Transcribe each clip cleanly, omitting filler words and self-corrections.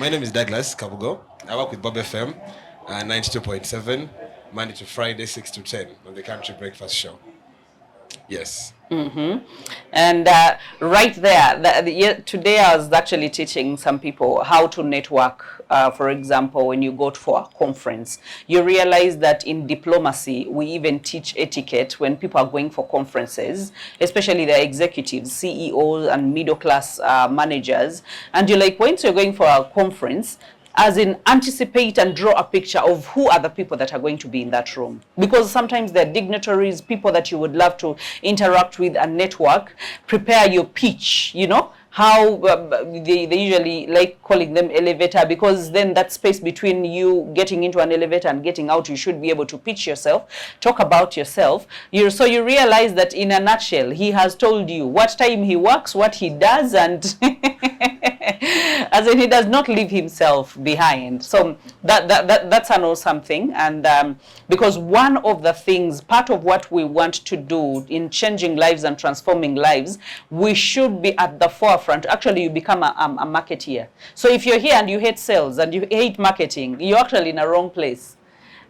My name is Douglas Kyambogo. I work with Bob FM 92.7, Monday to Friday, 6 to 10 on the Country Breakfast Show. Yes. And right there, today I was actually teaching some people how to network. For example, when you go for a conference, you realize that in diplomacy, we even teach etiquette when people are going for conferences, especially the executives, CEOs and middle class managers. And you're like, once you're going for a conference, as in anticipate and draw a picture of who are the people that are going to be in that room. Because sometimes they're dignitaries, people that you would love to interact with and network. Prepare your pitch, how they usually like calling them elevator, because then that space between you getting into an elevator and getting out, you should be able to pitch yourself, talk about yourself. So you realize that in a nutshell, he has told you what time he works, what he does, and as in he does not leave himself behind. So that's an awesome thing. And because one of the things, part of what we want to do in changing lives and transforming lives, we should be at the forefront. Actually, you become a marketeer. So if you're here and you hate sales and you hate marketing, you're actually in a wrong place.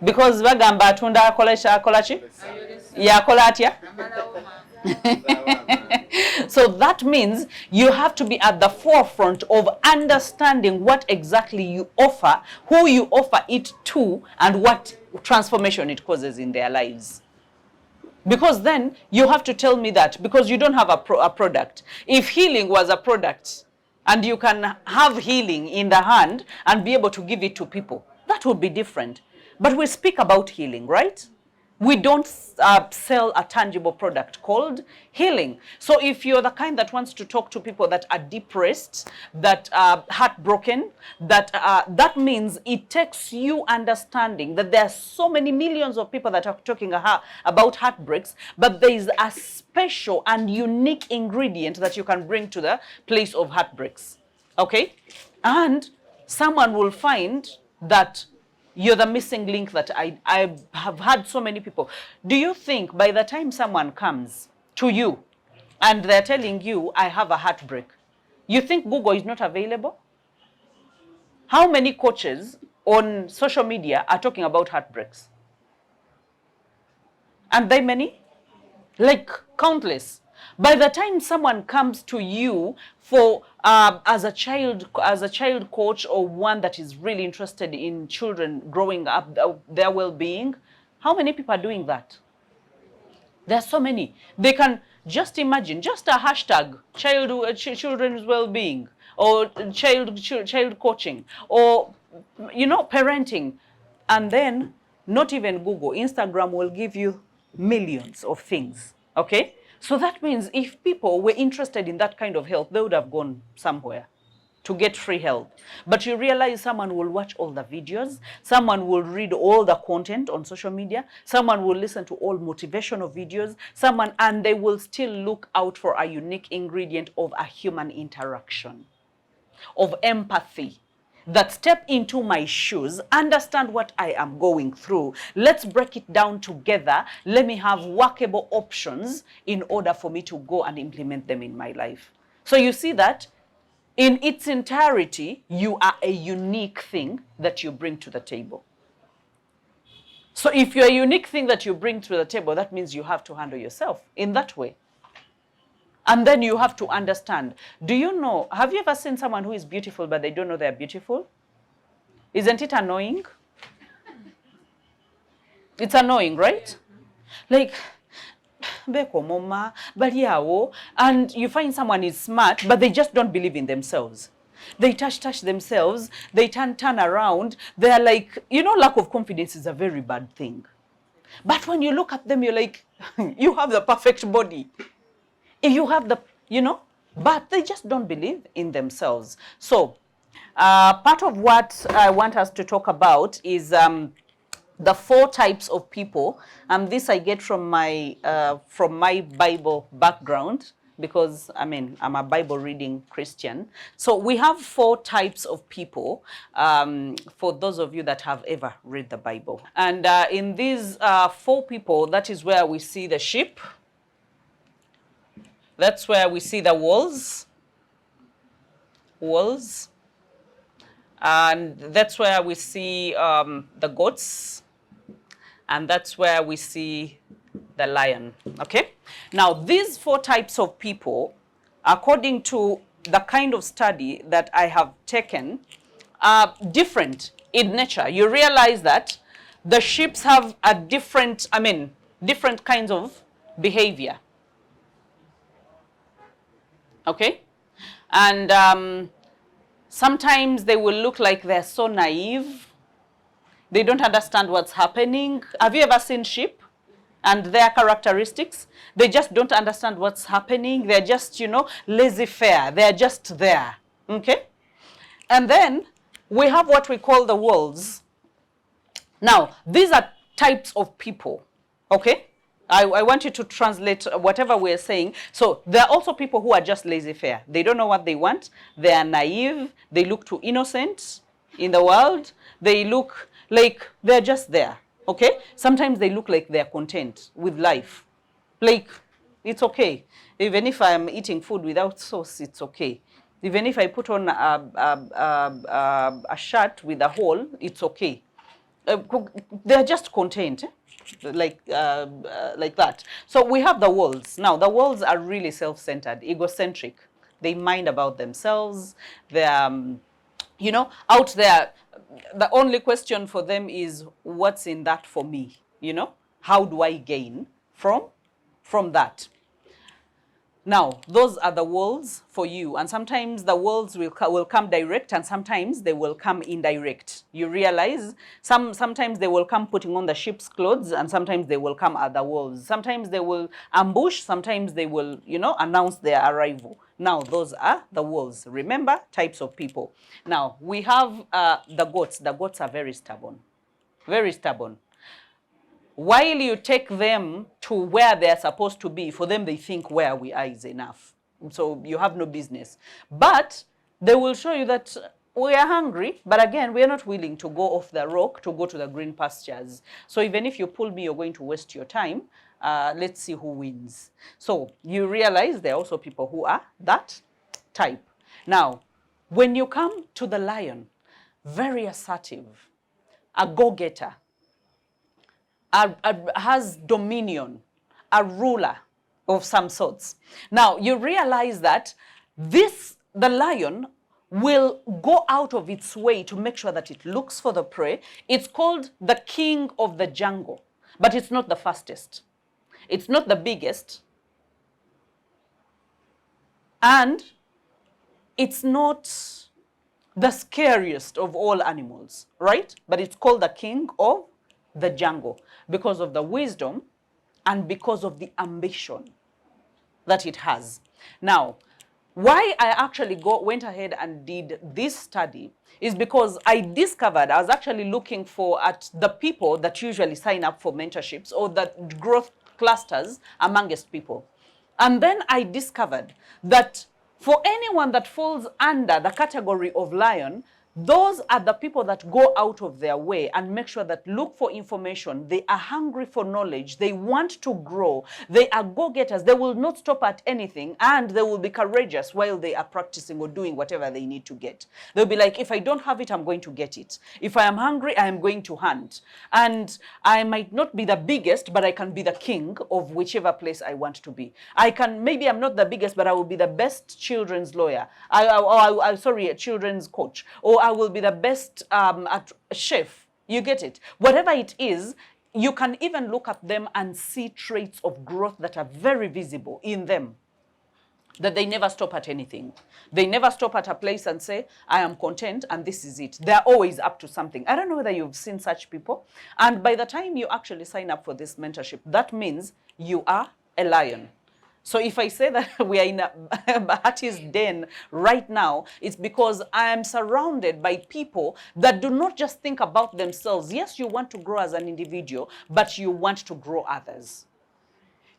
Because bagamba tunda kolachi ya kolatia. So that means you have to be at the forefront of understanding what exactly you offer, who you offer it to, and what transformation it causes in their lives. Because then you have to tell me that, because you don't have a product. If healing was a product and you can have healing in the hand and be able to give it to people, that would be different. But we speak about healing, right? We don't sell a tangible product called healing. So if you're the kind that wants to talk to people that are depressed, that are heartbroken, that means it takes you understanding that there are so many millions of people that are talking about heartbreaks, but there is a special and unique ingredient that you can bring to the place of heartbreaks. Okay? And someone will find that you're the missing link that I have had so many people. Do you think by the time someone comes to you and they're telling you, I have a heartbreak, you think Google is not available? How many coaches on social media are talking about heartbreaks? And they many? Like countless. By the time someone comes to you for as a child coach, or one that is really interested in children growing up, their well-being, how many people are doing that? There are so many. They can just imagine just a hashtag children's well-being, or child coaching, or parenting, and then not even Google, Instagram will give you millions of things. Okay? So that means if people were interested in that kind of health, they would have gone somewhere to get free help. But you realize someone will watch all the videos, someone will read all the content on social media, someone will listen to all motivational videos, and they will still look out for a unique ingredient of a human interaction, of empathy. That step into my shoes, understand what I am going through. Let's break it down together. Let me have workable options in order for me to go and implement them in my life. So you see that in its entirety, you are a unique thing that you bring to the table. So if you're a unique thing that you bring to the table, that means you have to handle yourself in that way. And then you have to understand, have you ever seen someone who is beautiful but they don't know they're beautiful? Isn't it annoying? It's annoying, right? Like, beko mama, baliawo, and you find someone is smart, but they just don't believe in themselves. They touch themselves, they turn around, they're like, lack of confidence is a very bad thing. But when you look at them, you're like, you have the perfect body. You have but they just don't believe in themselves. So part of what I want us to talk about is the 4 types of people. And this I get from my Bible background, because I'm a Bible reading Christian. So we have 4 types of people, for those of you that have ever read the Bible. And in these 4 people, that is where we see the sheep. That's where we see the wolves. And that's where we see the goats, and that's where we see the lion, okay? Now, these 4 types of people, according to the kind of study that I have taken, are different in nature. You realize that the sheep have a different, different kinds of behavior, okay? And sometimes they will look like they're so naive. They don't understand what's happening. Have you ever seen sheep and their characteristics? They just don't understand what's happening. They're just, laissez-faire. They're just there, okay? And then we have what we call the wolves. Now, these are types of people, okay? I want you to translate whatever we're saying. So there are also people who are just laissez-faire. They don't know what they want. They are naive. They look too innocent in the world. They look like they're just there, okay? Sometimes they look like they're content with life. Like, it's okay. Even if I'm eating food without sauce, it's okay. Even if I put on a shirt with a hole, it's okay. They're just content, like that. So we have the wolves. Now, the wolves are really self-centered, egocentric. They mind about themselves. They're, out there. The only question for them is, what's in that for me? How do I gain from that? Now, those are the wolves for you. And sometimes the wolves will come direct, and sometimes they will come indirect. You realize sometimes they will come putting on the sheep's clothes, and sometimes they will come as the wolves. Sometimes they will ambush, sometimes they will, announce their arrival. Now, those are the wolves. Remember, types of people. Now, we have the goats. The goats are very stubborn. Very stubborn. While you take them to where they're supposed to be, for them they think where we are is enough. So you have no business. But they will show you that we are hungry, but again, we are not willing to go off the rock to go to the green pastures. So even if you pull me, you're going to waste your time. Let's see who wins. So you realize there are also people who are that type. Now, when you come to the lion, very assertive, a go-getter, has dominion, a ruler of some sorts. Now, you realize that the lion will go out of its way to make sure that it looks for the prey. It's called the king of the jungle, but it's not the fastest. It's not the biggest. And it's not the scariest of all animals, right? But it's called the king of the jungle because of the wisdom and because of the ambition that it has. Now, why I actually went ahead and did this study is because I discovered, I was actually looking at the people that usually sign up for mentorships or the growth clusters amongst people. And then I discovered that for anyone that falls under the category of lion, those are the people that go out of their way and make sure that look for information. They are hungry for knowledge. They want to grow. They are go-getters. They will not stop at anything, and they will be courageous while they are practicing or doing whatever they need to get. They'll be like, if I don't have it, I'm going to get it. If I am hungry, I am going to hunt. And I might not be the biggest, but I can be the king of whichever place I want to be. Maybe I'm not the biggest, but I will be the best children's lawyer. A children's coach. Or I will be the best at chef. You get it? Whatever it is, you can even look at them and see traits of growth that are very visible in them. That they never stop at anything. They never stop at a place and say, I am content and this is it. They're always up to something. I don't know whether you've seen such people. And by the time you actually sign up for this mentorship, that means you are a lion. So if I say that we are in Bahati's den right now, it's because I am surrounded by people that do not just think about themselves. Yes, you want to grow as an individual, but you want to grow others.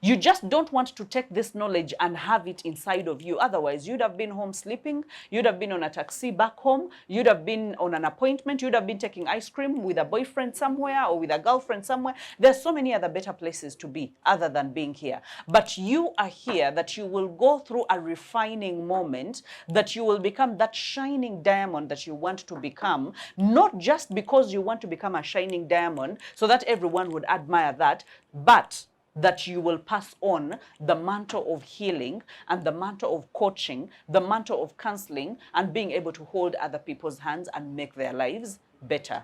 You just don't want to take this knowledge and have it inside of you. Otherwise, you'd have been home sleeping, you'd have been on a taxi back home, you'd have been on an appointment, you'd have been taking ice cream with a boyfriend somewhere or with a girlfriend somewhere. There's so many other better places to be other than being here. But you are here that you will go through a refining moment, that you will become that shining diamond that you want to become, not just because you want to become a shining diamond so that everyone would admire that, but that you will pass on the mantle of healing and the mantle of coaching, the mantle of counseling, and being able to hold other people's hands and make their lives better.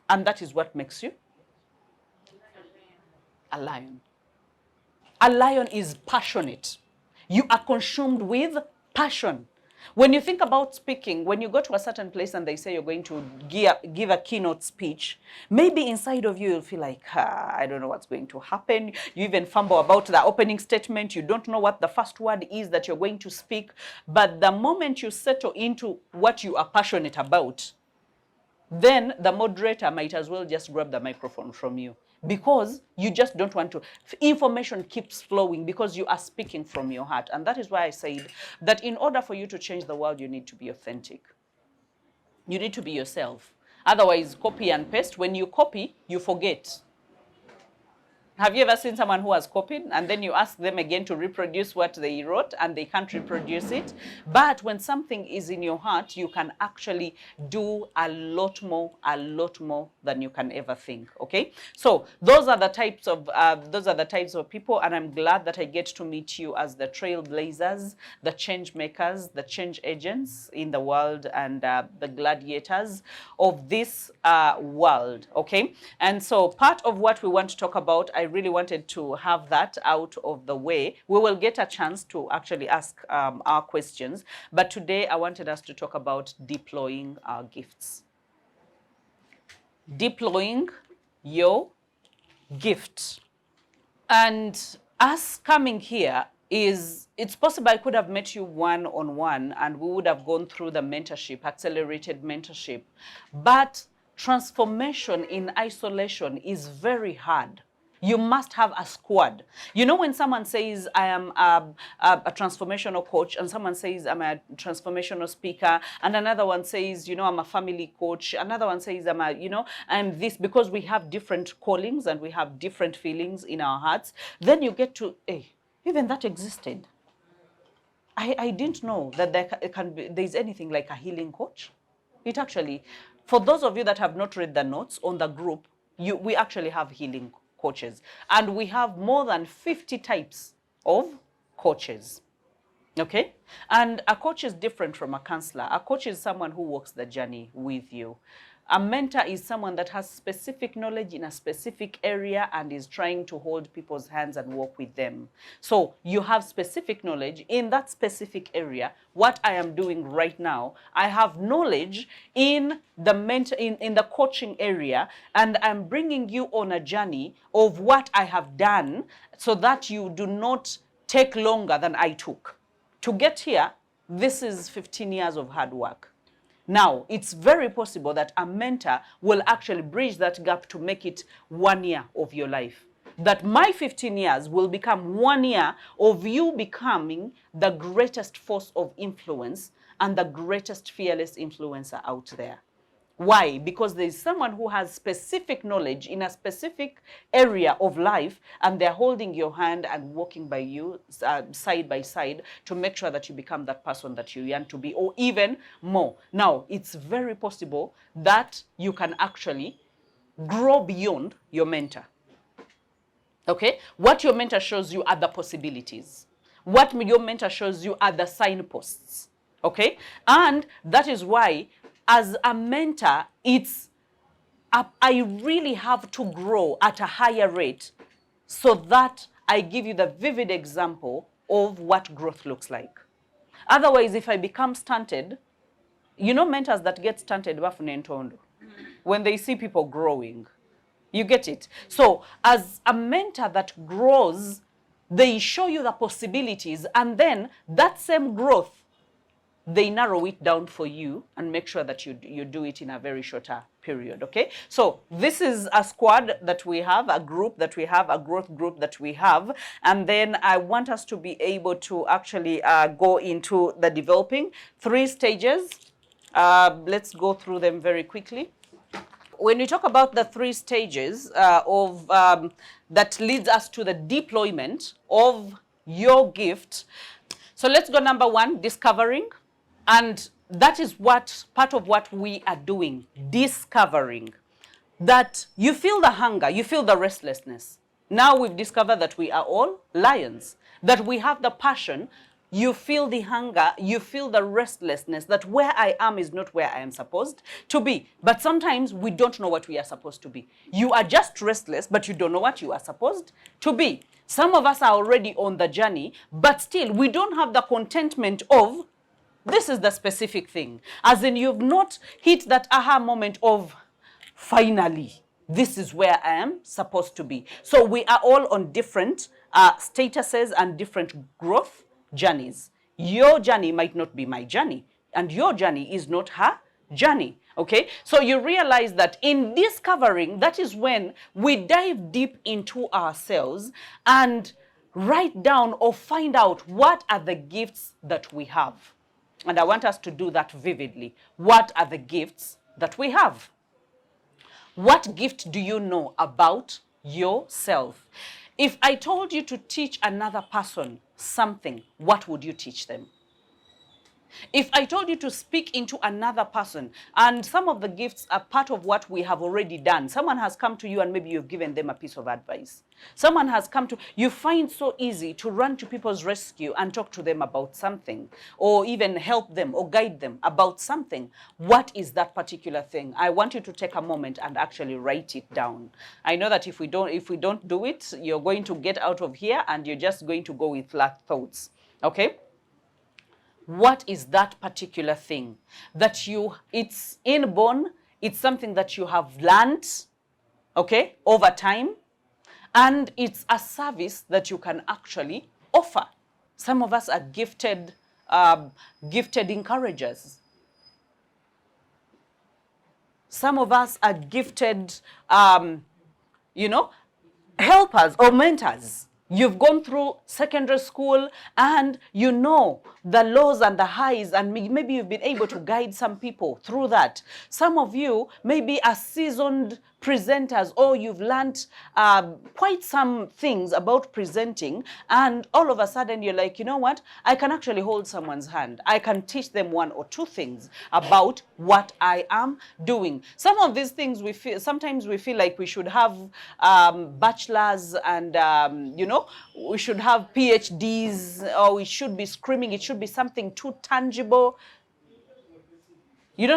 And that is what makes you a lion. A lion is passionate. You are consumed with passion. When you think about speaking, when you go to a certain place and they say you're going to give a keynote speech, maybe inside of you you'll feel like, I don't know what's going to happen. You even fumble about the opening statement. You don't know what the first word is that you're going to speak. But the moment you settle into what you are passionate about, then the moderator might as well just grab the microphone from you, because you just don't want to. Information keeps flowing because you are speaking from your heart. And that is why I said that in order for you to change the world, you need to be authentic. You need to be yourself. Otherwise, copy and paste. When you copy, you forget. Have you ever seen someone who has copied and then you ask them again to reproduce what they wrote and they can't reproduce it? But when something is in your heart, you can actually do a lot more than you can ever think. Okay, so those are the types of people, and I'm glad that I get to meet you as the trailblazers, the change makers, the change agents in the world, and the gladiators of this world. Okay, and so part of what we want to talk about, I really wanted to have that out of the way. We will get a chance to actually ask our questions, but today I wanted us to talk about deploying our gifts. Deploying your gift. And us coming here it's possible I could have met you one-on-one and we would have gone through the mentorship, accelerated mentorship, but transformation in isolation is very hard. You must have a squad. You know, when someone says, I am a transformational coach, and someone says, I'm a transformational speaker, and another one says, you know, I'm a family coach, another one says, I'm this, because we have different callings and we have different feelings in our hearts, then you get to, hey, even that existed. I didn't know that there's anything like a healing coach. It actually, for those of you that have not read the notes on the group, we actually have healing coaches, and we have more than 50 types of coaches. Okay, and a coach is different from a counselor. A coach is someone who walks the journey with you. A mentor is someone that has specific knowledge in a specific area and is trying to hold people's hands and walk with them. So you have specific knowledge in that specific area. What I am doing right now, I have knowledge in the in the coaching area, and I'm bringing you on a journey of what I have done so that you do not take longer than I took. To get here, this is 15 years of hard work. Now, it's very possible that a mentor will actually bridge that gap to make it 1 year of your life. That my 15 years will become 1 year of you becoming the greatest force of influence and the greatest fearless influencer out there. Why? Because there is someone who has specific knowledge in a specific area of life, and they're holding your hand and walking by you side by side to make sure that you become that person that you yearn to be, or even more. Now, it's very possible that you can actually grow beyond your mentor. Okay? What your mentor shows you are the possibilities. What your mentor shows you are the signposts. Okay? And that is why, as a mentor, I really have to grow at a higher rate so that I give you the vivid example of what growth looks like. Otherwise, if I become stunted, you know, mentors that get stunted, when they see people growing, you get it? So as a mentor that grows, they show you the possibilities, and then that same growth they narrow it down for you and make sure that you do it in a very shorter period, okay? So this is a squad that we have, a group that we have, a growth group that we have, and then I want us to be able to actually go into the developing 3 stages. Let's go through them very quickly. When we talk about the 3 stages that leads us to the deployment of your gift, so let's go number 1, discovering. And that is what part of what we are doing, discovering. That you feel the hunger, you feel the restlessness. Now we've discovered that we are all lions, that we have the passion. You feel the hunger, you feel the restlessness, that where I am is not where I am supposed to be. But sometimes we don't know what we are supposed to be. You are just restless, but you don't know what you are supposed to be. Some of us are already on the journey, but still we don't have the contentment of, this is the specific thing. As in, you've not hit that aha moment of, finally, this is where I am supposed to be. So we are all on different statuses and different growth journeys. Your journey might not be my journey, and your journey is not her journey. Okay, so you realize that in discovering, that is when we dive deep into ourselves and write down or find out what are the gifts that we have. And I want us to do that vividly. What are the gifts that we have? What gift do you know about yourself? If I told you to teach another person something, what would you teach them? If I told you to speak into another person, and some of the gifts are part of what we have already done. Someone has come to you and maybe you've given them a piece of advice. Someone has come to, you find so easy to run to people's rescue and talk to them about something, or even help them or guide them about something. What is that particular thing? I want you to take a moment and actually write it down. I know that if we don't do it, you're going to get out of here and you're just going to go with flat thoughts. Okay? What is that particular thing that it's inborn, it's something that you have learned, okay, over time, and it's a service that you can actually offer. Some of us are gifted encouragers. Some of us are gifted, helpers or mentors. You've gone through secondary school and you know the lows and the highs, and maybe you've been able to guide some people through that. Some of you maybe are seasoned presenters, or you've learned quite some things about presenting, and all of a sudden you're like, you know what, I can actually hold someone's hand. I can teach them 1 or 2 things about what I am doing. Some of these things sometimes we feel like we should have bachelors and we should have PhDs, or we should be screaming, it should be something too tangible.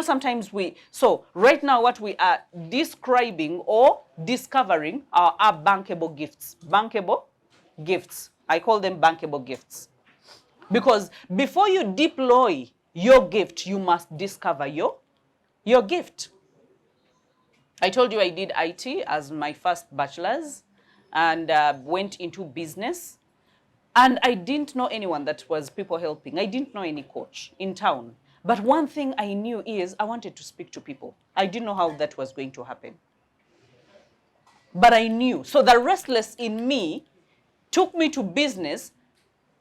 Sometimes so right now what we are describing or discovering are our bankable gifts. Bankable gifts. I call them bankable gifts. Because before you deploy your gift, you must discover your gift. I told you I did IT as my first bachelor's and went into business. And I didn't know anyone that was people helping. I didn't know any coach in town. But one thing I knew is I wanted to speak to people. I didn't know how that was going to happen. But I knew. So the restless in me took me to business.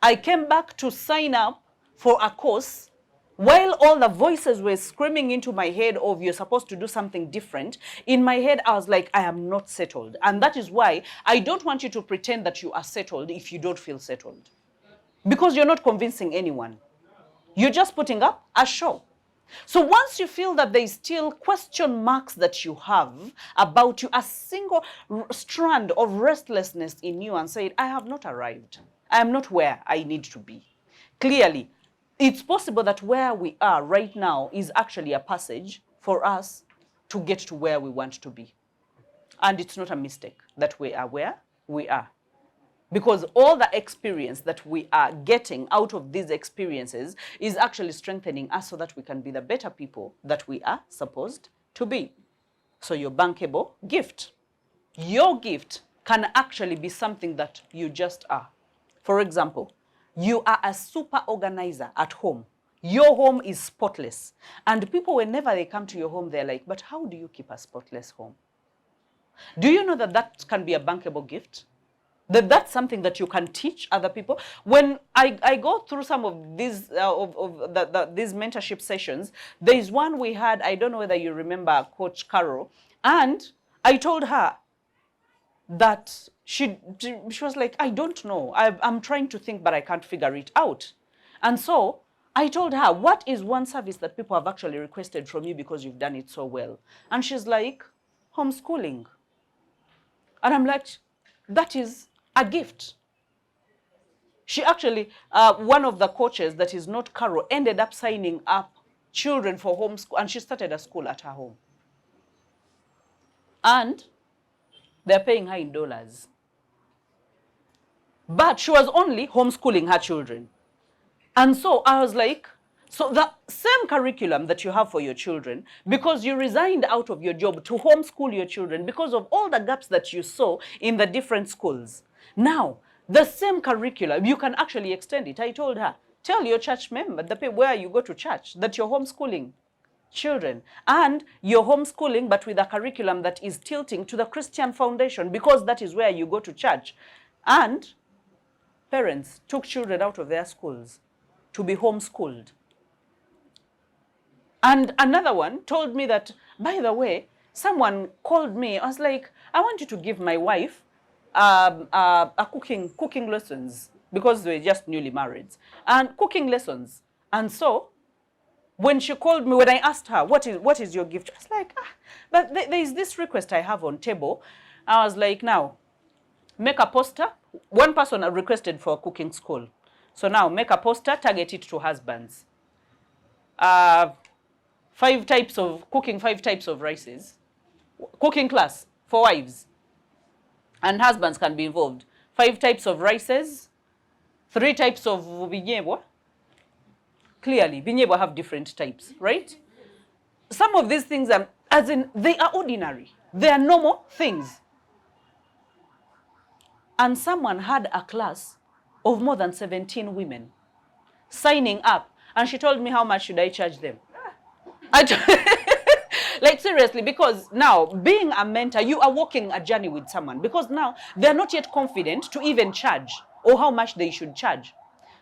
I came back to sign up for a course while all the voices were screaming into my head of you're supposed to do something different. In my head, I was like, I am not settled. And that is why I don't want you to pretend that you are settled if you don't feel settled. Because you're not convincing anyone. You're just putting up a show. So once you feel that there is still question marks that you have about you, a single strand of restlessness in you, and say, I have not arrived. I am not where I need to be. Clearly, it's possible that where we are right now is actually a passage for us to get to where we want to be. And it's not a mistake that we are where we are. Because all the experience that we are getting out of these experiences is actually strengthening us so that we can be the better people that we are supposed to be. So your bankable gift. Your gift can actually be something that you just are. For example, you are a super organizer at home. Your home is spotless. And people, whenever they come to your home, they're like, but how do you keep a spotless home? Do you know that that can be a bankable gift? That's something that you can teach other people. When I go through some of these these mentorship sessions, there is one we had, I don't know whether you remember Coach Carol, and I told her that she was like, I don't know. I'm trying to think, but I can't figure it out. And so I told her, what is one service that people have actually requested from you because you've done it so well? And she's like, homeschooling. And I'm like, that is a gift. She actually, one of the coaches that is not Carol, ended up signing up children for homeschool, and she started a school at her home. And they're paying her in dollars. But she was only homeschooling her children. And so I was like, so the same curriculum that you have for your children, because you resigned out of your job to homeschool your children because of all the gaps that you saw in the different schools. Now, the same curriculum, you can actually extend it. I told her, tell your church member, the people where you go to church, that you're homeschooling children. And you're homeschooling, but with a curriculum that is tilting to the Christian foundation, because that is where you go to church. And parents took children out of their schools to be homeschooled. And another one told me that, by the way, someone called me. I was like, I want you to give my wife a cooking lessons, because we're just newly married, and cooking lessons. And so when she called me, when I asked her, what is your gift? I was like, but there is this request I have on table. I was like, now, make a poster. One person requested for a cooking school. So now make a poster, target it to husbands. 5 types of rices. Cooking class for wives. And husbands can be involved. 5 types of rices. 3 types of binyebwa. Clearly, binyebwa have different types, right? Some of these things are, as in, they are ordinary. They are normal things. And someone had a class of more than 17 women signing up. And she told me, how much should I charge them? Like, seriously, because now, being a mentor, you are walking a journey with someone. Because now, they're not yet confident to even charge or how much they should charge.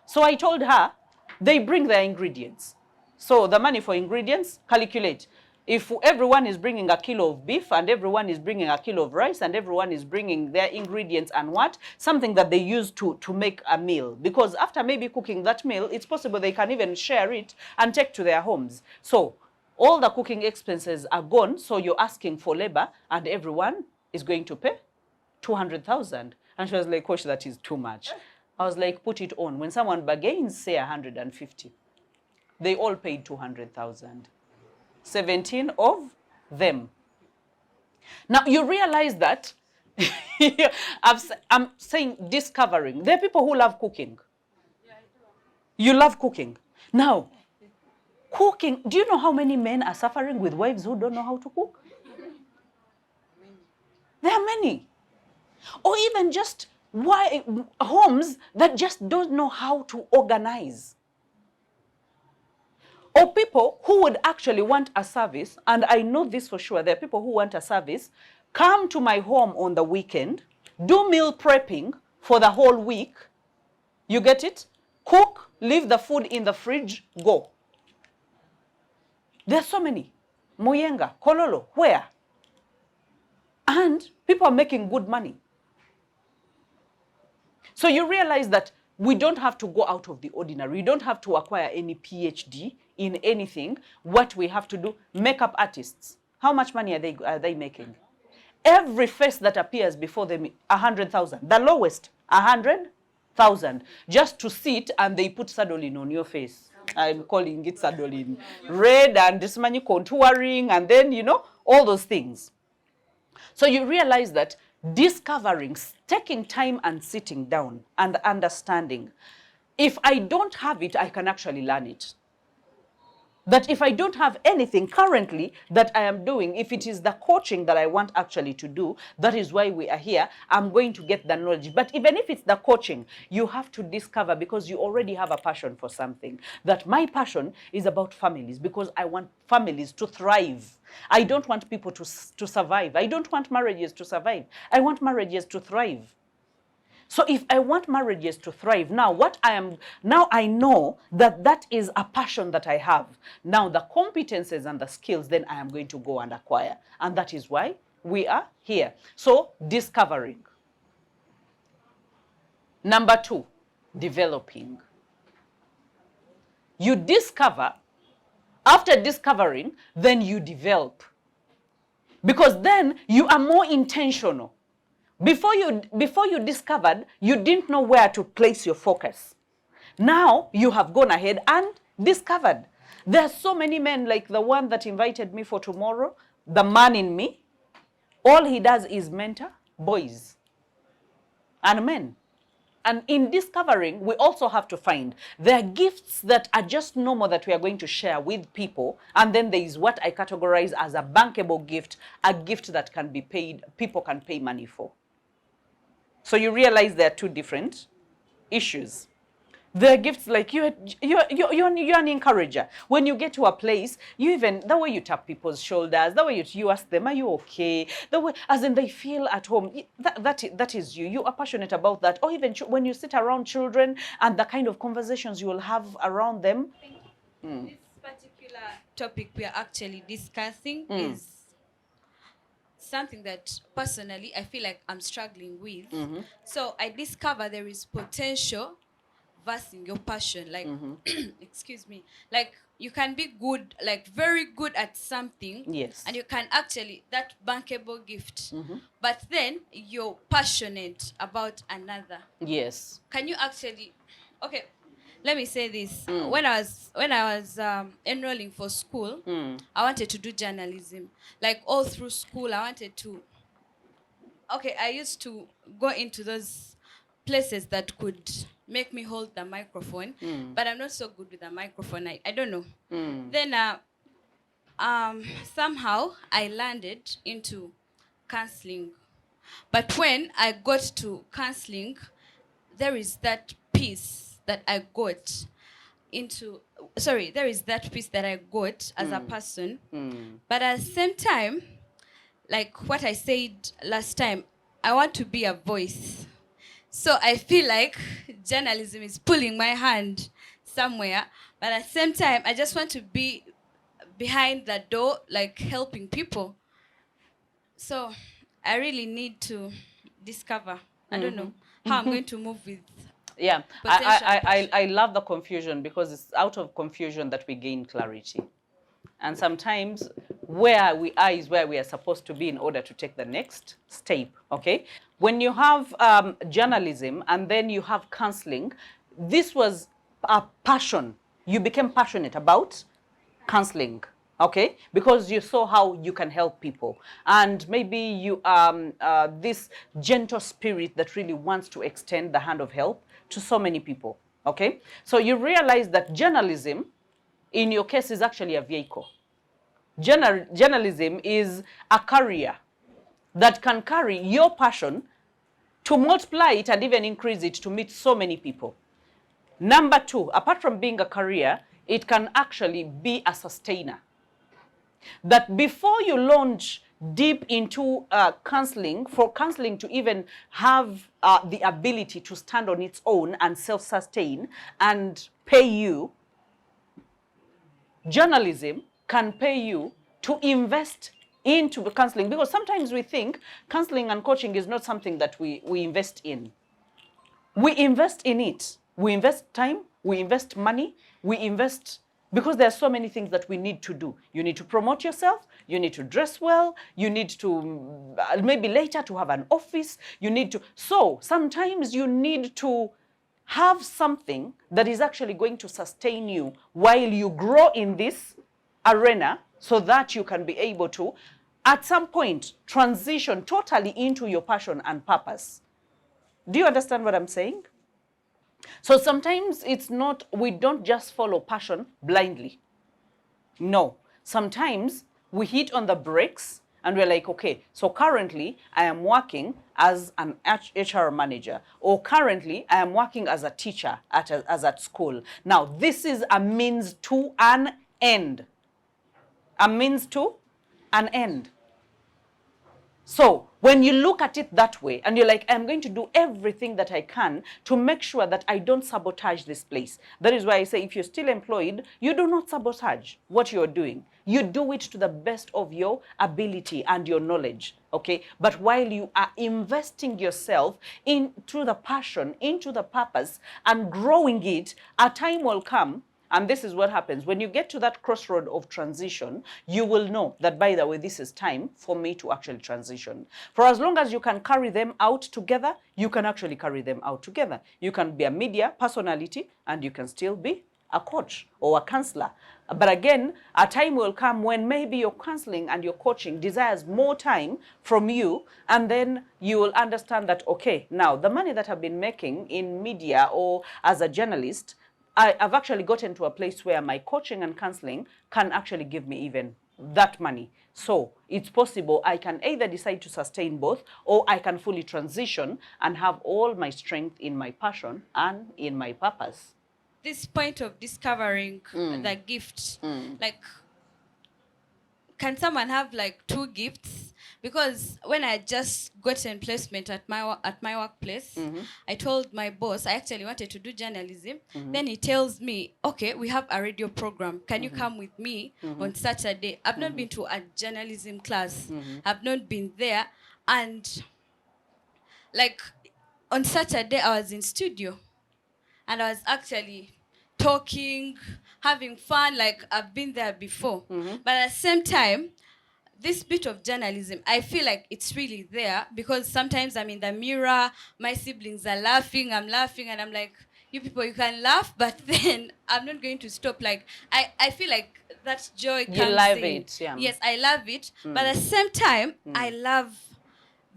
So I told her, they bring their ingredients. So the money for ingredients, calculate. If everyone is bringing a kilo of beef, and everyone is bringing a kilo of rice, and everyone is bringing their ingredients and what? Something that they use to make a meal. Because after maybe cooking that meal, it's possible they can even share it and take to their homes. So all the cooking expenses are gone, so you're asking for labor, and everyone is going to pay 200,000. And she was like, Coach, that is too much. I was like, put it on. When someone bargains, say 150. They all paid 200,000. 17 of them. Now, you realize that, I'm saying discovering. There are people who love cooking. You love cooking. Now, cooking, do you know how many men are suffering with wives who don't know how to cook? There are many. Or even just homes that just don't know how to organize. Or people who would actually want a service, and I know this for sure, there are people who want a service, come to my home on the weekend, do meal prepping for the whole week, you get it? Cook, leave the food in the fridge, go. There are so many. Muyenga, Kololo, where? And people are making good money. So you realize that we don't have to go out of the ordinary. We don't have to acquire any PhD in anything. What we have to do, makeup artists. How much money are they making? Every face that appears before them, 100,000. The lowest, 100,000. Just to sit, and they put sadolin on your face. I'm calling it sadolin. Red and this money contouring, and then, you know, all those things. So you realize that discovering, taking time and sitting down and understanding. If I don't have it, I can actually learn it. That if I don't have anything currently that I am doing, if it is the coaching that I want actually to do, that is why we are here, I'm going to get the knowledge. But even if it's the coaching, you have to discover, because you already have a passion for something. That my passion is about families, because I want families to thrive. I don't want people to survive. I don't want marriages to survive. I want marriages to thrive. So if I want marriages to thrive, now I know that that is a passion that I have. Now the competences and the skills, then I am going to go and acquire. And that is why we are here. So discovering. Number 2, developing. You discover. After discovering, then you develop. Because then you are more intentional. Before you discovered, you didn't know where to place your focus. Now you have gone ahead and discovered. There are so many men, like the one that invited me for tomorrow, the man in me. All he does is mentor boys and men. And in discovering, we also have to find there are gifts that are just normal that we are going to share with people. And then there is what I categorize as a bankable gift, a gift that can be paid, people can pay money for. So you realize there are two different issues. There are gifts like you're an encourager. When you get to a place, the way you tap people's shoulders, the way you ask them, are you okay? The way, as in they feel at home, that is you. You are passionate about that. Or even when you sit around children and the kind of conversations you will have around them. This particular topic we are actually discussing is something that personally I feel like I'm struggling with. So I discover there is potential versus your passion. Like, excuse me, like you can be good, like very good at something. Yes. And you can actually, that bankable gift. But then you're passionate about another. Yes. Can you actually, okay, let me say this. When I was enrolling for school, I wanted to do journalism. Like all through school, I wanted to. Okay, I used to go into those places that could make me hold the microphone, but I'm not so good with the microphone. I don't know. Then somehow I landed into counseling. But when I got to counseling, there is that piece that I got there is that piece that I got as a person. But at the same time, like what I said last time, I want to be a voice. So I feel like journalism is pulling my hand somewhere. But at the same time, I just want to be behind the door, like helping people. So I really need to discover. I don't know how I'm going to move with. Yeah, I love the confusion, because it's out of confusion that we gain clarity. And sometimes where we are is where we are supposed to be in order to take the next step, okay? When you have journalism and then you have counseling, this was a passion. You became passionate about counseling, okay? Because you saw how you can help people. And maybe you this gentle spirit that really wants to extend the hand of help to so many people, okay? So you realize that journalism, in your case, is actually a vehicle. Journalism is a carrier that can carry your passion to multiply it and even increase it to meet so many people. Number 2, apart from being a carrier, it can actually be a sustainer. That before you launch deep into counseling, for counseling to even have the ability to stand on its own and self-sustain and pay you, journalism can pay you to invest into counseling. Because sometimes we think counseling and coaching is not something that we invest in. We invest in it. We invest time, we invest money, we invest, because there are so many things that we need to do. You need to promote yourself, you need to dress well, you need to, maybe later to have an office, you need to, so sometimes you need to have something that is actually going to sustain you while you grow in this arena, so that you can be able to, at some point, transition totally into your passion and purpose. Do you understand what I'm saying? So sometimes it's not, we don't just follow passion blindly. No. Sometimes we hit on the brakes and we're like, okay, so currently I am working as an HR manager, or currently I am working as a teacher as at school. Now, this is a means to an end. A means to an end. So when you look at it that way and you're like, I'm going to do everything that I can to make sure that I don't sabotage this place. That is why I say if you're still employed, you do not sabotage what you're doing. You do it to the best of your ability and your knowledge, okay? But while you are investing yourself into the passion, into the purpose, and growing it, a time will come. And this is what happens. When you get to that crossroad of transition, you will know that, by the way, this is time for me to actually transition. For as long as you can carry them out together, you can actually carry them out together. You can be a media personality and you can still be a coach or a counselor. But again, a time will come when maybe your counseling and your coaching desires more time from you, and then you will understand that, okay, now the money that I've been making in media or as a journalist, I've actually gotten to a place where my coaching and counseling can actually give me even that money. So it's possible I can either decide to sustain both, or I can fully transition and have all my strength in my passion and in my purpose. This point of discovering the gift, like, can someone have like two gifts? Because when I just gotten placement at my workplace, I told my boss I actually wanted to do journalism. Then he tells me, okay, we have a radio program. Can you come with me on Saturday? I've not been to a journalism class. I've not been there. And like on Saturday, I was in studio and I was actually talking, having fun, like I've been there before. But at the same time, this bit of journalism, I feel like it's really there, because sometimes I'm in the mirror, my siblings are laughing, I'm laughing, and I'm like, you people, you can laugh, but then I'm not going to stop. Like, I feel like that joy comes in. You love it, yeah. Yes, I love it. But at the same time, I love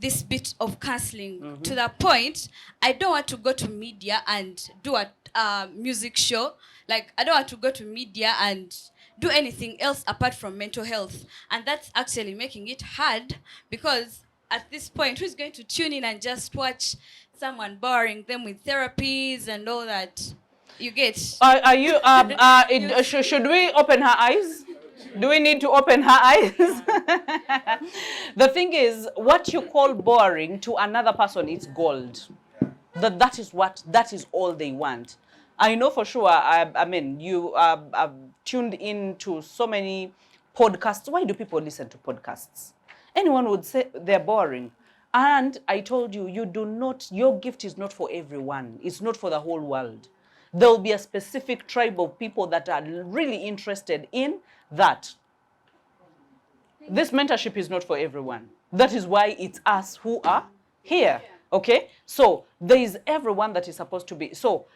this bit of counseling to the point I don't want to go to media and do a music show. Like, I don't want to go to media and do anything else apart from mental health. And that's actually making it hard, because at this point, who's going to tune in and just watch someone boring them with therapies and all that? You get? Are you, should we open her eyes? Do we need to open her eyes? The thing is, what you call boring to another person is gold. That is all they want. I know for sure. I mean, you have tuned in to so many podcasts. Why do people listen to podcasts? Anyone would say they're boring. And I told you, your gift is not for everyone. It's not for the whole world. There will be a specific tribe of people that are really interested in that. This mentorship is not for everyone. That is why it's us who are here. Okay? So there is everyone that is supposed to be. So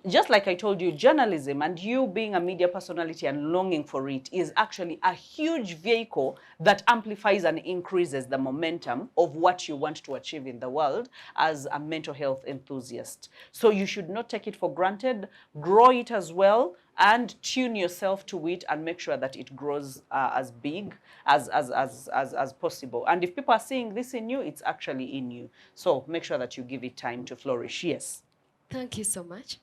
just like I told you, journalism and you being a media personality and longing for it is actually a huge vehicle that amplifies and increases the momentum of what you want to achieve in the world as a mental health enthusiast. So you should not take it for granted. Grow it as well, and tune yourself to it and make sure that it grows as big as possible. And if people are seeing this in you, it's actually in you. So make sure that you give it time to flourish. Yes. Thank you so much.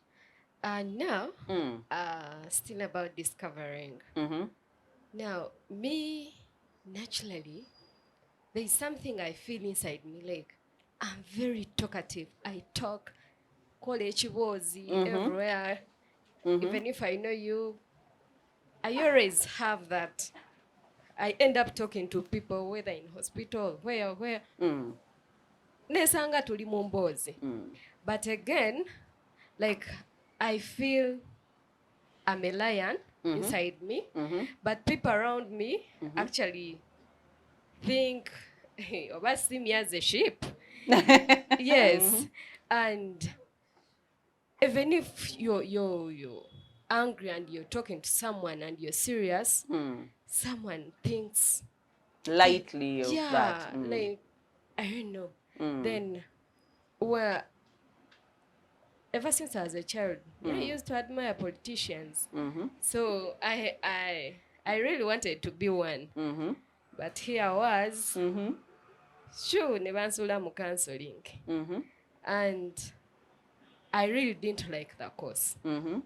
Now, still about discovering. Now, me, naturally, there is something I feel inside me, like I'm very talkative. I talk, college was everywhere. Even if I know you, I always have that. I end up talking to people, whether in hospital, where. Nesanga tuli mu mboozi. But again, like, I feel I'm a lion inside me, but people around me actually think, oba see me as a sheep. Yes. And even if you're angry and you're talking to someone and you're serious, someone thinks lightly of that. Like, I don't know. Then, well, ever since I was a child, I used to admire politicians. So I I really wanted to be one. Mm-hmm. But here I was. Mm-hmm. Sure, nebansula mu counseling. Mm-hmm. And I really didn't like the course. Mm-hmm.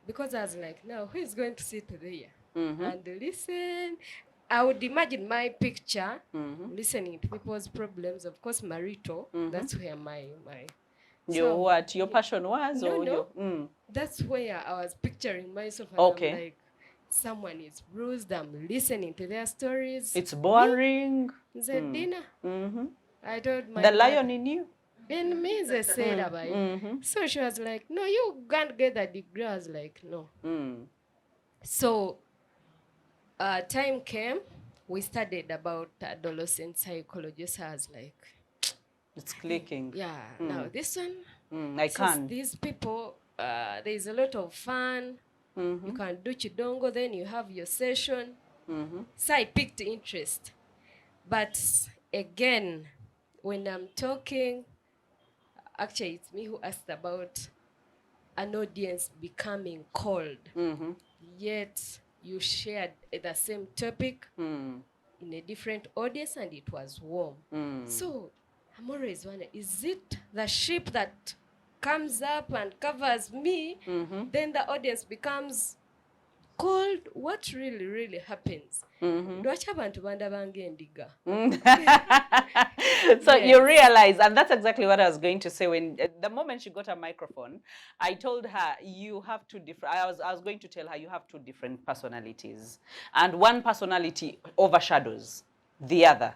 Because I was like, no, who is going to sit there Mm-hmm. and listen? I would imagine my picture, Mm-hmm. listening to people's problems. Of course, marital, that's where my Your passion was? No, or no. your, That's where I was picturing myself. And Okay. I'm like, someone is bruised, I'm listening to their stories. It's boring. Zedina. Mm-hmm. I told my The mother, lion in you. then means I said about it. So she was like, no, you can't get that degree. I was like, no. So time came, we studied about adolescent psychology. So I was like, It's clicking. yeah, now this one, I since can. these people, there's a lot of fun. You can do chidongo, then you have your session. So I picked interest. But again, when I'm talking, actually it's me who asked about an audience becoming cold. Yet you shared the same topic in a different audience and it was warm. So I'm always wondering, is it the ship that comes up and covers me, then the audience becomes cold? What really happens? Lwaki abantu bandabanga endiga? So Yes. you realize, and that's exactly what I was going to say. When the moment she got a microphone, I told her you have two different. I was going to tell her you have two different personalities, and one personality overshadows the other.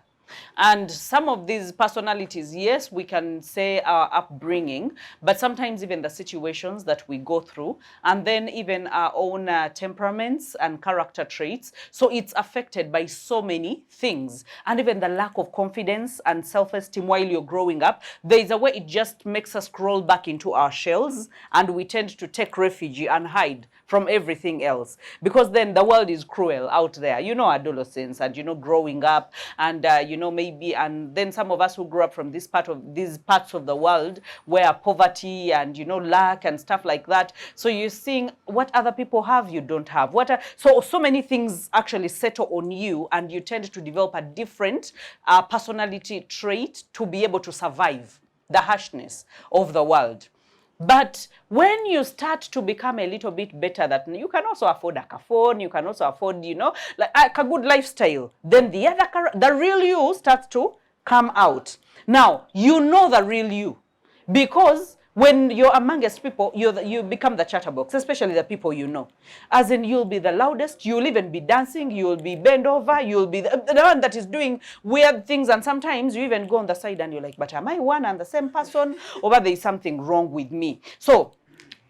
And some of these personalities, yes, we can say our upbringing, but sometimes even the situations that we go through, and then even our own temperaments and character traits. So it's affected by so many things, and even the lack of confidence and self-esteem while you're growing up. There is a way it just makes us crawl back into our shells, and we tend to take refuge and hide from everything else, because then the world is cruel out there. You know, adolescence and, you know, growing up, and you know, maybe, and then some of us who grew up from these parts of the world where poverty and, you know, lack and stuff like that. So you're seeing what other people have you don't have. So many things actually settle on you, and you tend to develop a different personality trait to be able to survive the harshness of the world. But when you start to become a little bit better, that you can also afford a phone, you can also afford, you know, like a good lifestyle, then the real you starts to come out. Now, you know the real you, because when you're amongst people, you become the chatterbox, especially the people you know. As in, you'll be the loudest, you'll even be dancing, you'll be bent over, you'll be the one that is doing weird things, and sometimes you even go on the side and you're like, but am I one and the same person, or there is something wrong with me? So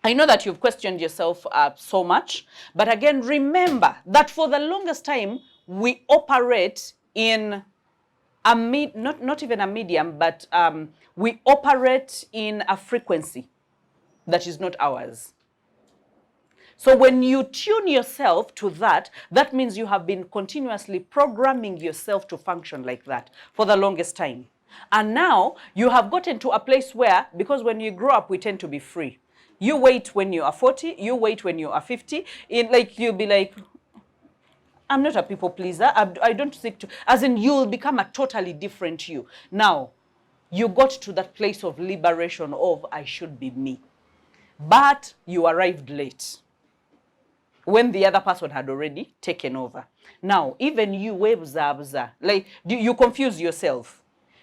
I know that you've questioned yourself so much, but again, remember that for the longest time, we operate in not even a medium, but we operate in a frequency that is not ours. So when you tune yourself to that, that means you have been continuously programming yourself to function like that for the longest time. And now you have gotten to a place where, because when you grow up, we tend to be free. You wait when you are 40, you wait when you are 50, you'll be like, I'm not a people pleaser. I don't seek to, as in, you'll become a totally different you. Now, you got to that place of liberation of, I should be me. But you arrived late, when the other person had already taken over. Now, even you, like, you confuse yourself.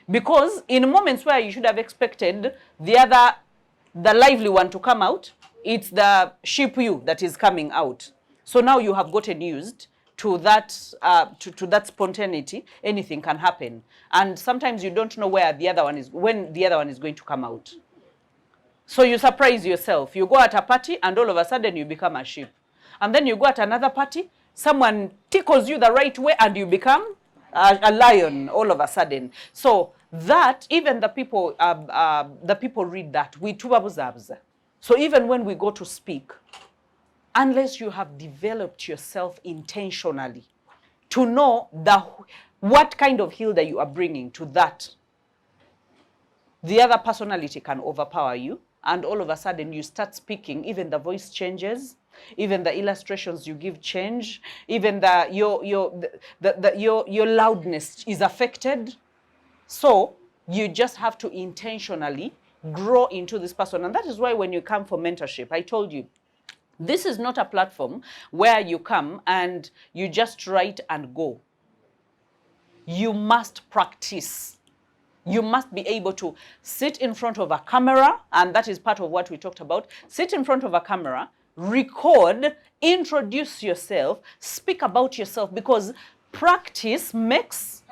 Because in moments where you should have expected the lively one to come out, it's the sheep you that is coming out. So now you have gotten used to that to that spontaneity. Anything can happen, and sometimes you don't know when the other one is going to come out. So you surprise yourself. You go at a party and all of a sudden you become a sheep, and then you go at another party, someone tickles you the right way and you become a lion all of a sudden. So that even the people read that we tubabuzabuza. So even when we go to speak, unless you have developed yourself intentionally to know what kind of Hilda you are bringing to that, the other personality can overpower you, and all of a sudden you start speaking, even the voice changes, even the illustrations you give change, even your loudness is affected. So you just have to intentionally grow into this person. And that is why when you come for mentorship, I told you, this is not a platform where you come and you just write and go. You must practice. You must be able to sit in front of a camera, and that is part of what we talked about. Sit in front of a camera, record, introduce yourself, speak about yourself, because practice makes,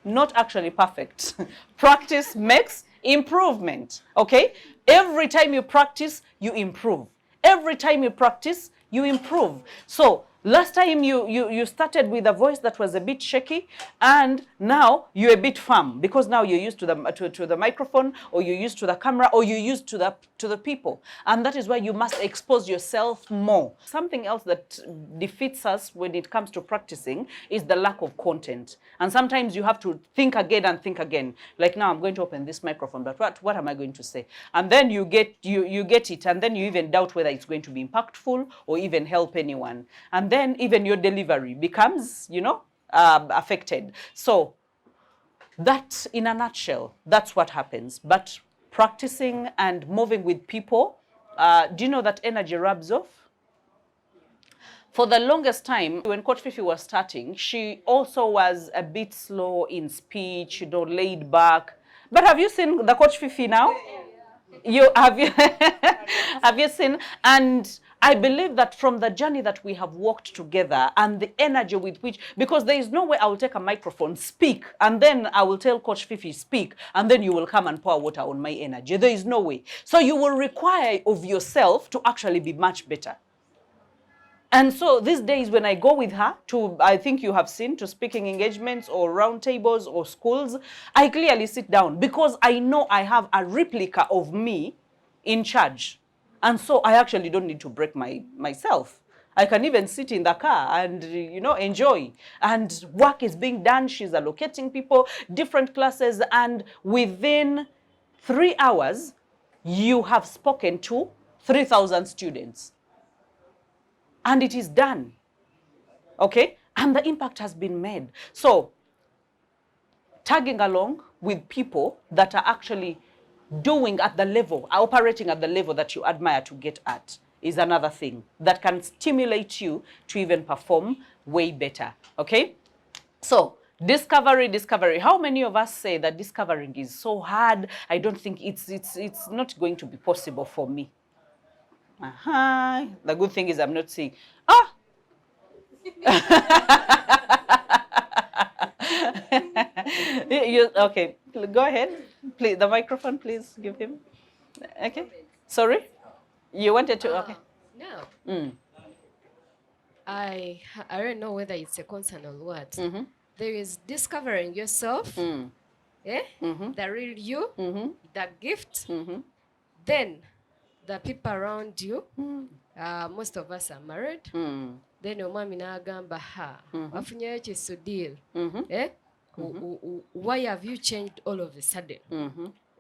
not actually perfect, practice makes improvement, okay? Every time you practice, you improve. Every time you practice, you improve. So last time you started with a voice that was a bit shaky, and now you're a bit firm because now you're used to the microphone, or you're used to the camera, or you're used to the people. And that is why you must expose yourself more. Something else that defeats us when it comes to practicing is the lack of content. And sometimes you have to think again and think again. Like, now I'm going to open this microphone, but what am I going to say? And then you get it, and then you even doubt whether it's going to be impactful or even help anyone. And then even your delivery becomes, affected. So that, in a nutshell, that's what happens. But practicing and moving with people, do you know that energy rubs off? For the longest time, when Coach Fifi was starting, she also was a bit slow in speech, laid back. But have you seen the Coach Fifi now? Have you seen? And I believe that from the journey that we have walked together and the energy with which, because there is no way I will take a microphone, speak, and then I will tell Coach Fifi, speak, and then you will come and pour water on my energy. There is no way. So you will require of yourself to actually be much better. And so these days when I go with her to, I think you have seen, to speaking engagements or roundtables or schools, I clearly sit down because I know I have a replica of me in charge. And so I actually don't need to break myself. I can even sit in the car and, enjoy. And work is being done. She's allocating people, different classes. And within 3 hours, you have spoken to 3,000 students. And it is done, okay? And the impact has been made. So tagging along with people that are actually doing at the level, operating at the level that you admire to get at, is another thing that can stimulate you to even perform way better, okay? So discovery. How many of us say that discovering is so hard? I don't think it's not going to be possible for me. The good thing is I'm not seeing. Okay, go ahead. Please, the microphone, please give him. Okay. Sorry? You wanted to, okay. No. I don't know whether it's a concern or what. Mm-hmm. There is discovering yourself, the real you, the gift, then the people around you. Most of us are married. Then your mom inagamba wafunyayo kisudil. Why have you changed all of a sudden?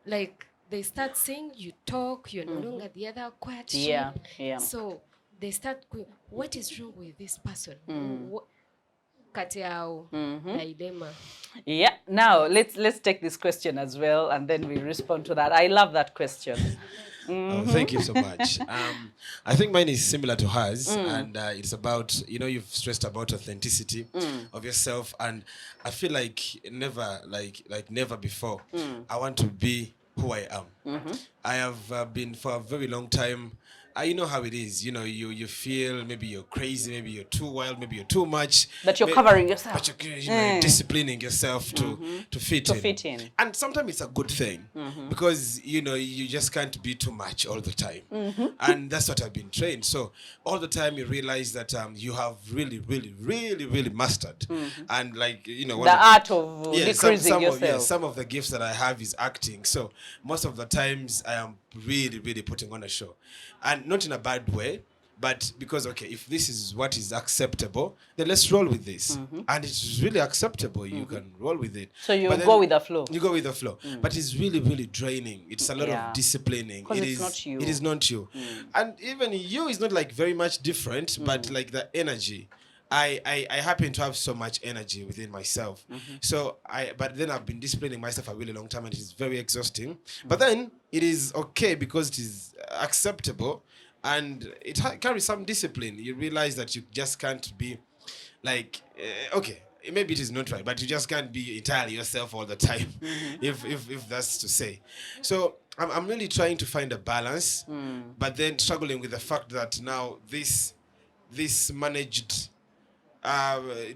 Like they start saying you talk, you're no longer the other quiet sheep. Yeah. So they start going, what is wrong with this person? Dilemma. Yeah. Now let's take this question as well, and then we respond to that. I love that question. Thank you so much. I think mine is similar to hers, and it's about, you've stressed about authenticity of yourself, and I feel like never before, I want to be who I am. I have been for a very long time. You know how it is. You feel maybe you're crazy, maybe you're too wild, maybe you're too much. But you're covering yourself. But you're disciplining yourself to fit in. And sometimes it's a good thing because, you just can't be too much all the time. And that's what I've been trained. So all the time you realize that you have really, really, really, really mastered. And the art of decreasing yourself. Some of the gifts that I have is acting. So most of the times I am really, really putting on a show. And not in a bad way, but because, okay, if this is what is acceptable, then let's roll with this. And it's really acceptable. You can roll with it. So you But then go with the flow. You go with the flow. But it's really, really draining. It's a lot of disciplining. Because it's not you. It is not you. And even you is not like very much different, but like the energy. I happen to have so much energy within myself. So but then I've been disciplining myself a really long time, and it is very exhausting. But then it is okay because it is acceptable, and it carries some discipline. You realize that you just can't be like, okay, maybe it is not right, but you just can't be entirely yourself all the time, if that's to say. So I'm really trying to find a balance, but then struggling with the fact that now this managed,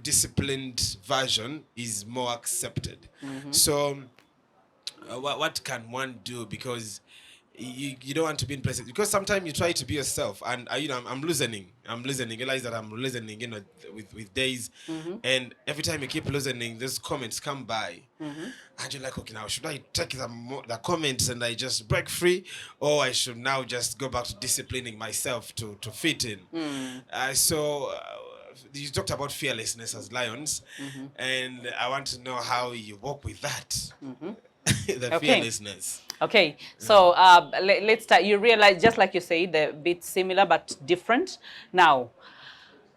disciplined version is more accepted. So what can one do? Because you don't want to be in places, because sometimes you try to be yourself, and I'm loosening. Realize that I'm loosening, with days, and every time you keep loosening, those comments come by, and you're like, okay, now should I take the comments and I just break free, or I should now just go back to disciplining myself to fit in? So you talked about fearlessness as lions, and I want to know how you work with that. The fearlessness. Okay, so let's start. You realize, just like you say, they're a bit similar but different. Now,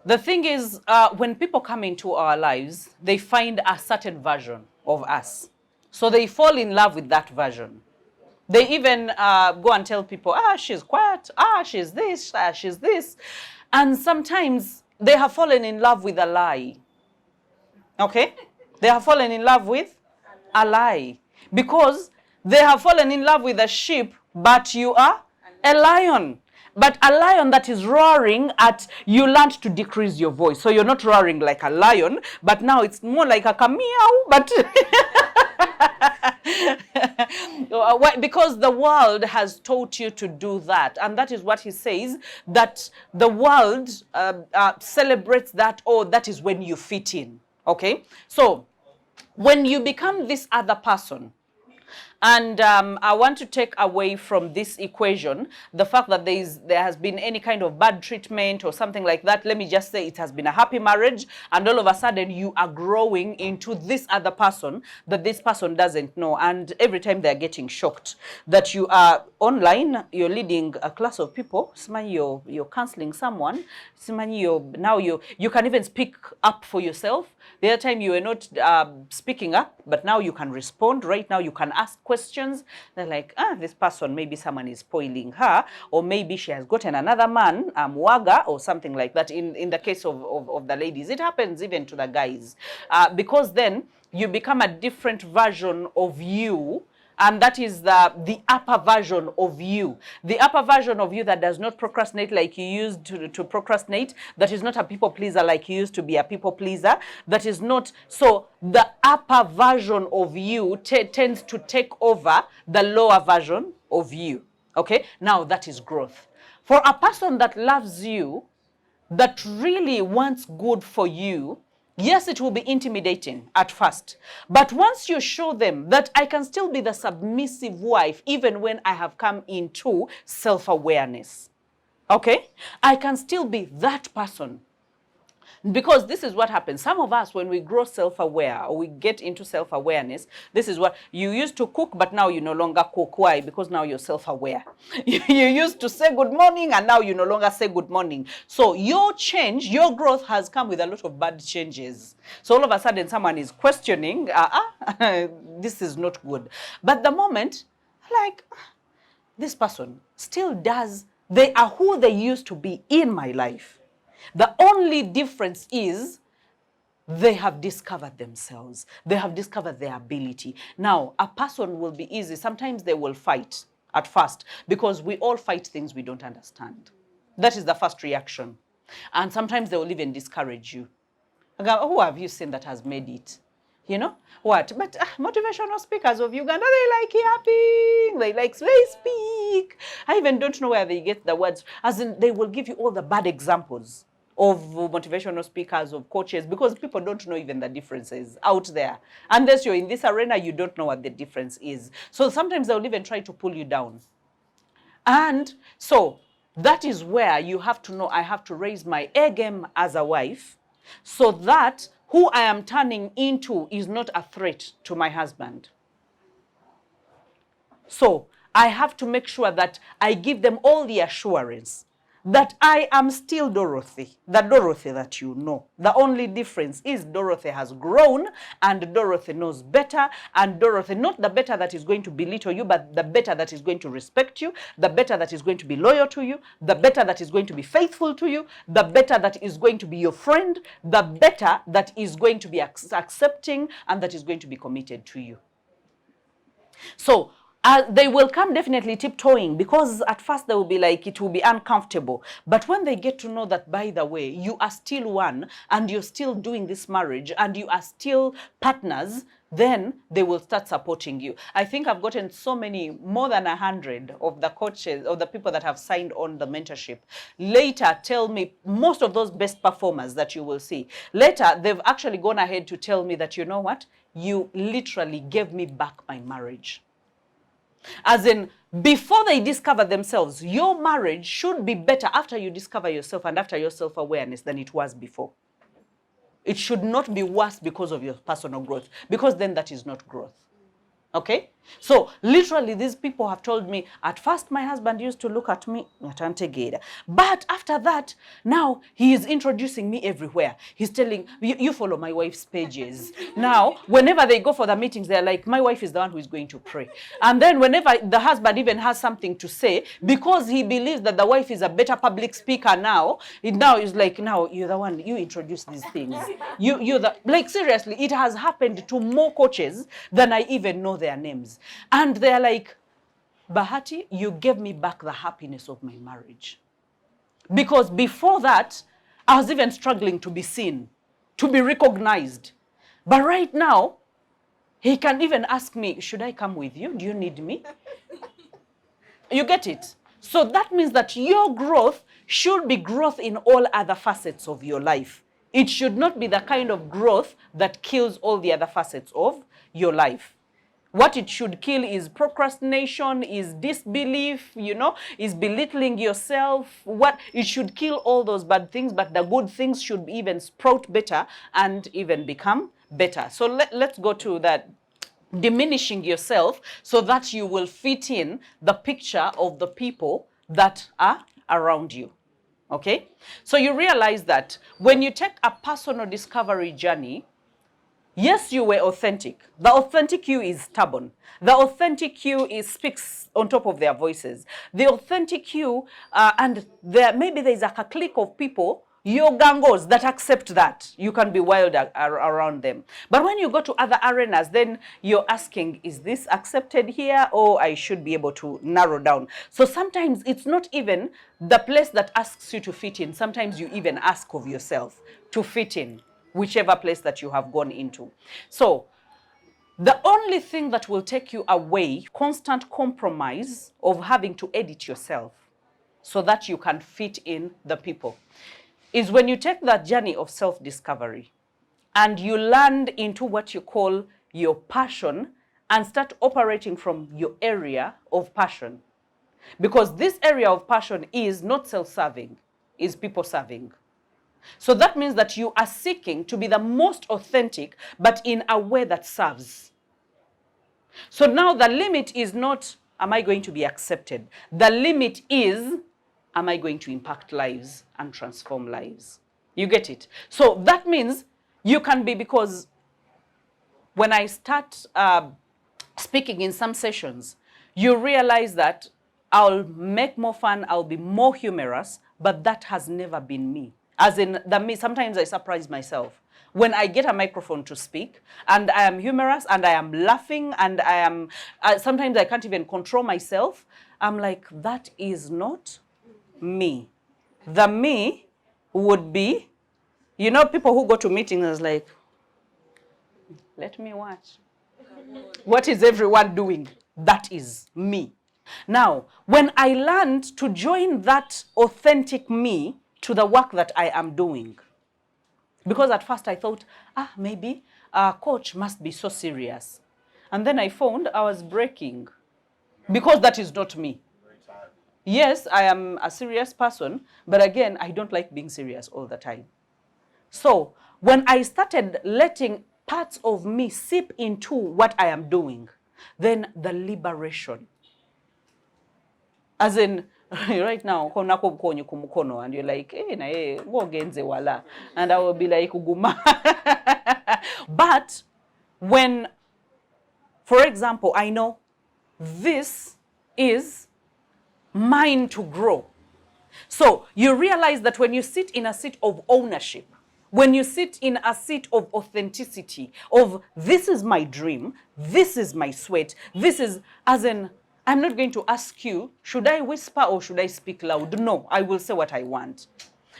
the thing is, when people come into our lives, they find a certain version of us. So they fall in love with that version. They even go and tell people, she's quiet, she's this, she's this. And sometimes they have fallen in love with a lie. Okay? They have fallen in love with a lie. Because they have fallen in love with a sheep, but you are a lion. But a lion that is roaring at, you learned to decrease your voice. So you're not roaring like a lion, but now it's more like a meow, but because the world has taught you to do that. And that is what he says, that the world celebrates that, that is when you fit in. Okay? So when you become this other person, and I want to take away from this equation the fact that there has been any kind of bad treatment or something like that. Let me just say it has been a happy marriage, and all of a sudden you are growing into this other person that this person doesn't know. And every time they're getting shocked that you are online, you're leading a class of people, you're counseling someone, now you can even speak up for yourself. The other time you were not speaking up, but now you can respond. Right now you can ask questions. They're like, this person, maybe someone is spoiling her, or maybe she has gotten another man, Mwaga, or something like that. In the case of the ladies, it happens even to the guys. Because then you become a different version of you. And that is the upper version of you. The upper version of you that does not procrastinate like you used to procrastinate. That is not a people pleaser like you used to be a people pleaser. That is not. So the upper version of you tends to take over the lower version of you. Okay? Now that is growth. For a person that loves you, that really wants good for you, yes, it will be intimidating at first. But once you show them that I can still be the submissive wife even when I have come into self-awareness. Okay? I can still be that person. Because this is what happens. Some of us, when we grow self-aware or we get into self-awareness, this is what you used to cook, but now you no longer cook. Why? Because now you're self-aware. You used to say good morning, and now you no longer say good morning. So your change, your growth has come with a lot of bad changes. So all of a sudden, someone is questioning, this is not good. But the moment, like, this person still does, they are who they used to be in my life. The only difference is they have discovered themselves. They have discovered their ability. Now, a person will be easy. Sometimes they will fight at first because we all fight things we don't understand. That is the first reaction. And sometimes they will even discourage you. Who have you seen that has made it? You know what? But motivational speakers of Uganda, they like yapping. They like they speak. I even don't know where they get the words. As in, they will give you all the bad examples of motivational speakers, of coaches, because people don't know even the differences out there. Unless you're in this arena, you don't know what the difference is. So sometimes they'll even try to pull you down. And so That is where you have to know I have to raise my A game as a wife so that who I am turning into is not a threat to my husband. So I have to make sure that I give them all the assurance that I am still Dorothy, the Dorothy that you know. The only difference is Dorothy has grown and Dorothy knows better, and Dorothy, not the better that is going to belittle you, but the better that is going to respect you, the better that is going to be loyal to you, the better that is going to be faithful to you, the better that is going to be your friend, the better that is going to be accepting and that is going to be committed to you. So they will come definitely tiptoeing, because at first they will be like, it will be uncomfortable. But when they get to know that, by the way, you are still one and you're still doing this marriage and you are still partners, then they will start supporting you. I think I've gotten so many, more than 100 of the coaches, of the people that have signed on the mentorship, later tell me, most of those best performers that you will see, later they've actually gone ahead to tell me that, you know what, you literally gave me back my marriage. As in, before they discover themselves, your marriage should be better after you discover yourself and after your self-awareness than it was before. It should not be worse because of your personal growth, because then that is not growth. Okay? So literally these people have told me, at first my husband used to look at me, but after that, now he is introducing me everywhere. He's telling, you follow my wife's pages. Now, whenever they go for the meetings, they're like, my wife is the one who is going to pray. And then whenever the husband even has something to say, because he believes that the wife is a better public speaker now, now is like, now you're the one, you introduce these things. You're the, like, seriously, it has happened to more coaches than I even know their names. And they're like, Bahati, you gave me back the happiness of my marriage. Because before that, I was even struggling to be seen, to be recognized. But right now, he can even ask me, should I come with you? Do you need me? You get it? So that means that your growth should be growth in all other facets of your life. It should not be the kind of growth that kills all the other facets of your life. What it should kill is procrastination, is disbelief, is belittling yourself. What it should kill all those bad things, but the good things should even sprout better and even become better. So let's go to that. Diminishing yourself so that you will fit in the picture of the people that are around you. Okay? So you realize that when you take a personal discovery journey, yes, you were authentic. The authentic you is stubborn. The authentic you speaks on top of their voices. The authentic you, and maybe there's a clique of people, your gangos, that accept that. You can be wild around them. But when you go to other arenas, then you're asking, is this accepted here? Or I should be able to narrow down. So sometimes it's not even the place that asks you to fit in. Sometimes you even ask of yourself to fit in whichever place that you have gone into. So the only thing that will take you away, constant compromise of having to edit yourself so that you can fit in the people, is when you take that journey of self-discovery and you land into what you call your passion and start operating from your area of passion. Because this area of passion is not self-serving, is people-serving. So that means that you are seeking to be the most authentic, but in a way that serves. So now the limit is not, am I going to be accepted? The limit is, am I going to impact lives and transform lives? You get it? So that means you can be, because when I start speaking in some sessions, you realize that I'll make more fun, I'll be more humorous, but that has never been me. As in, sometimes I surprise myself. When I get a microphone to speak, and I am humorous, and I am laughing, and I am, sometimes I can't even control myself, I'm like, that is not me. The me would be, people who go to meetings is like, let me watch. What is everyone doing? That is me. Now, when I learned to join that authentic me to the work that I am doing, because at first I thought, maybe a coach must be so serious. And then I found I was breaking, because that is not me. Yes, I am a serious person, but again, I don't like being serious all the time. So when I started letting parts of me seep into what I am doing, then the liberation. As in, right now, and you're like, wala. And I will be like, uguma. But when, for example, I know this is mine to grow. So you realize that when you sit in a seat of ownership, when you sit in a seat of authenticity, of this is my dream, this is my sweat, this is, as in, I'm not going to ask you, should I whisper or should I speak loud? No, I will say what I want.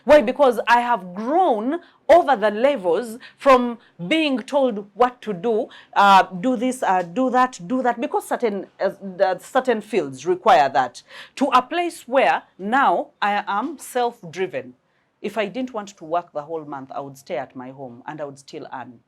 Why? Because I have grown over the levels from being told what to do, do this, do that, because certain fields require that, to a place where now I am self-driven. If I didn't want to work the whole month, I would stay at my home and I would still earn.